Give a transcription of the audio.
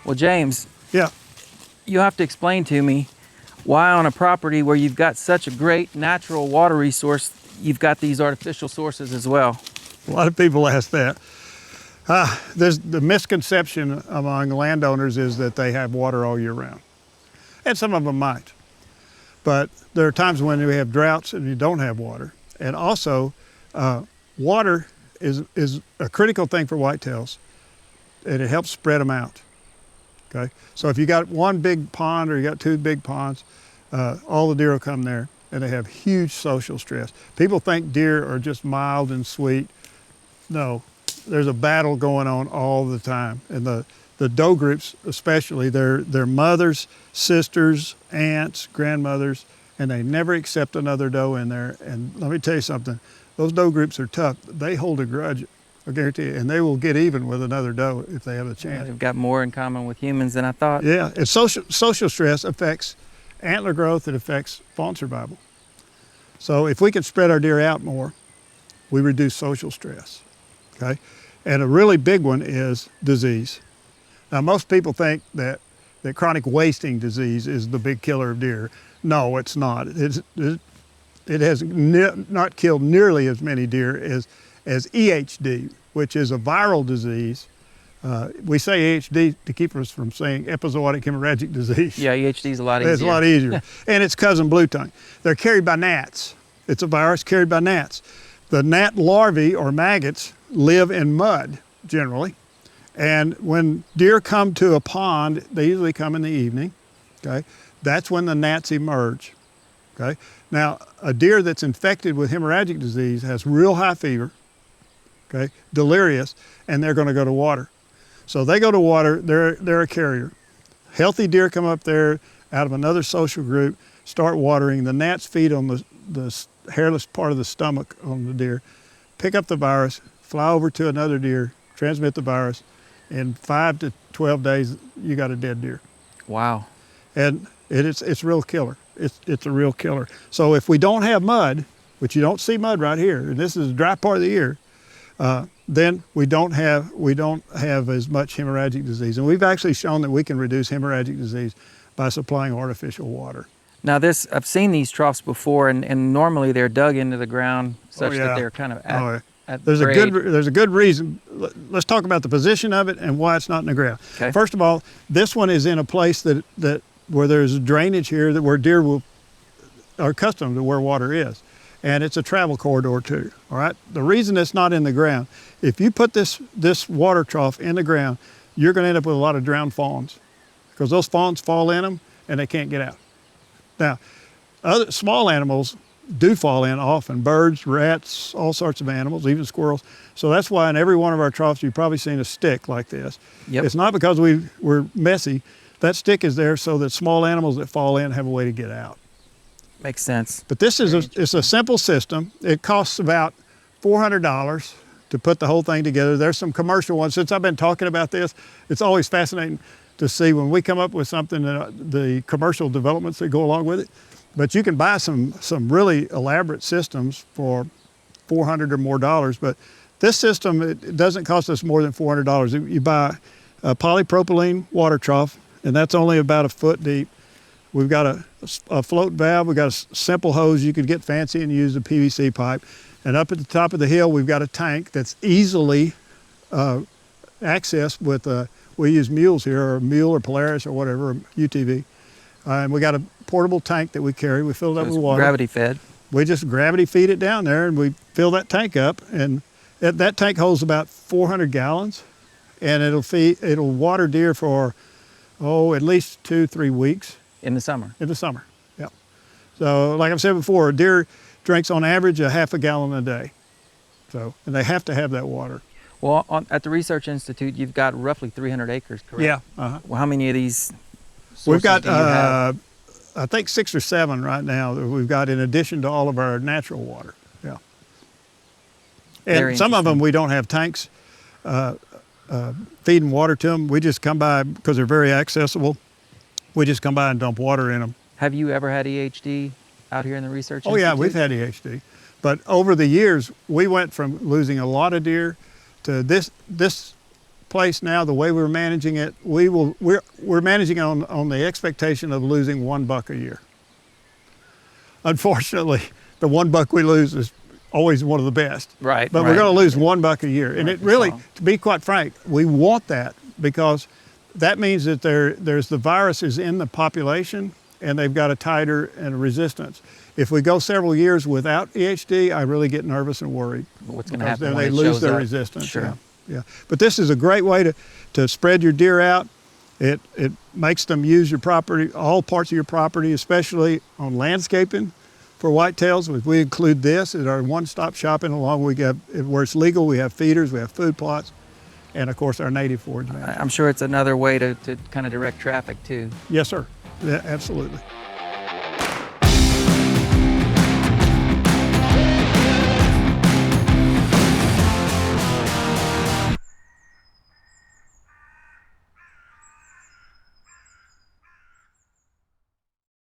Well, James, Yeah. you have to explain to me why on a property where you've got such a great natural water resource, you've got these artificial sources as well. A lot of people ask that. There's the misconception among landowners is that they have water all year round. And some of them might. But there are times when we have droughts and you don't have water. And also, water is a critical thing for whitetails, and it helps spread them out. Okay? So if you got one big pond or you got two big ponds, all the deer will come there, and they have huge social stress. People think deer are just mild and sweet. No, there's a battle going on all the time. And the doe groups especially, they're mothers, sisters, aunts, grandmothers, and they never accept another doe in there. And let me tell you something, those doe groups are tough. They hold a grudge, I guarantee you, and they will get even with another doe if they have a chance. They've got more in common with humans than I thought. Yeah, and social stress affects antler growth, it affects fawn survival. So if we can spread our deer out more, we reduce social stress, okay? And a really big one is disease. Now, most people think that chronic wasting disease is the big killer of deer. No, it's not. It has not killed nearly as many deer as EHD, which is a viral disease. We say EHD to keep us from saying epizootic hemorrhagic disease. Yeah, EHD is a lot easier. It's a lot easier. And it's cousin blue tongue. They're carried by gnats. It's a virus carried by gnats. The gnat larvae or maggots live in mud generally. And when deer come to a pond, they usually come in the evening, okay? That's when the gnats emerge, okay? Now, a deer that's infected with hemorrhagic disease has real high fever, okay, delirious, and they're gonna go to water. So they go to water, they're a carrier. Healthy deer come up there out of another social group, start watering, the gnats feed on the hairless part of the stomach on the deer, pick up the virus, fly over to another deer, transmit the virus. In 5 to 12 days, you got a dead deer. Wow. And it's a real killer. It's a real killer. So if we don't have mud, which you don't see mud right here, and this is a dry part of the year, then we don't have as much hemorrhagic disease. And we've actually shown that we can reduce hemorrhagic disease by supplying artificial water. Now I've seen these troughs before, and normally they're dug into the ground such that they're kind of at there's grade. a good reason. Let's talk about the position of it and why it's not in the ground. Okay. First of all, this one is in a place that where there's drainage here, where deer are accustomed to where water is. And it's a travel corridor too, all right? The reason it's not in the ground, if you put this water trough in the ground, you're gonna end up with a lot of drowned fawns because those fawns fall in them and they can't get out. Now, other small animals do fall in often, birds, rats, all sorts of animals, even squirrels. So that's why in every one of our troughs, you've probably seen a stick like this. Yep. It's not because we're messy. That stick is there so that small animals that fall in have a way to get out. Makes sense. But this is it's a simple system. It costs about $400 to put the whole thing together. There's some commercial ones. Since I've been talking about this, it's always fascinating to see when we come up with something, the commercial developments that go along with it. But you can buy some really elaborate systems for $400 or more. But this system, it doesn't cost us more than $400. You buy a polypropylene water trough, and that's only about 1 foot deep. We've got a float valve. We've got a simple hose. You could get fancy and use a PVC pipe. And up at the top of the hill, we've got a tank that's easily accessed with, we use mules here, or mule or Polaris or whatever, or UTV. And we got a portable tank that we carry. We fill it up with water. Gravity fed. We just gravity feed it down there and we fill that tank up. And that tank holds about 400 gallons. And it'll water deer for, at least 2-3 weeks. In the summer? In the summer, yeah. So like I've said before, a deer drinks on average a half a gallon a day. So, and they have to have that water. Well, at the Research Institute, you've got roughly 300 acres, correct? Yeah. Well, how many of these We've got, do you have? I think 6 or 7 right now that we've got in addition to all of our natural water, yeah. And some of them we don't have tanks feeding water to them. We just come by, because they're very accessible, we just come by and dump water in them. Have you ever had EHD out here in the Research Institute? Oh yeah, we've had EHD. But over the years, we went from losing a lot of deer to this place now, the way we're managing it, we're managing on the expectation of losing $1 a year. Unfortunately, the $1 we lose is always one of the best. Right. But right. we're going to lose $1 a year. And Right, it really, that's all. to be quite frank, we want that because that means that there's the virus is in the population and they've got a titer and a resistance. If we go several years without EHD, I really get nervous and worried. What's going to Because happen then when they it lose shows their up? resistance. Sure. Yeah, yeah. But this is a great way to spread your deer out. It makes them use your property, all parts of your property, especially on landscaping for whitetails. We include this as our one-stop shopping along where it's legal. We have feeders, we have food plots, and of course our native forage management. I'm sure it's another way to kind of direct traffic too. Yes, sir. Yeah, absolutely.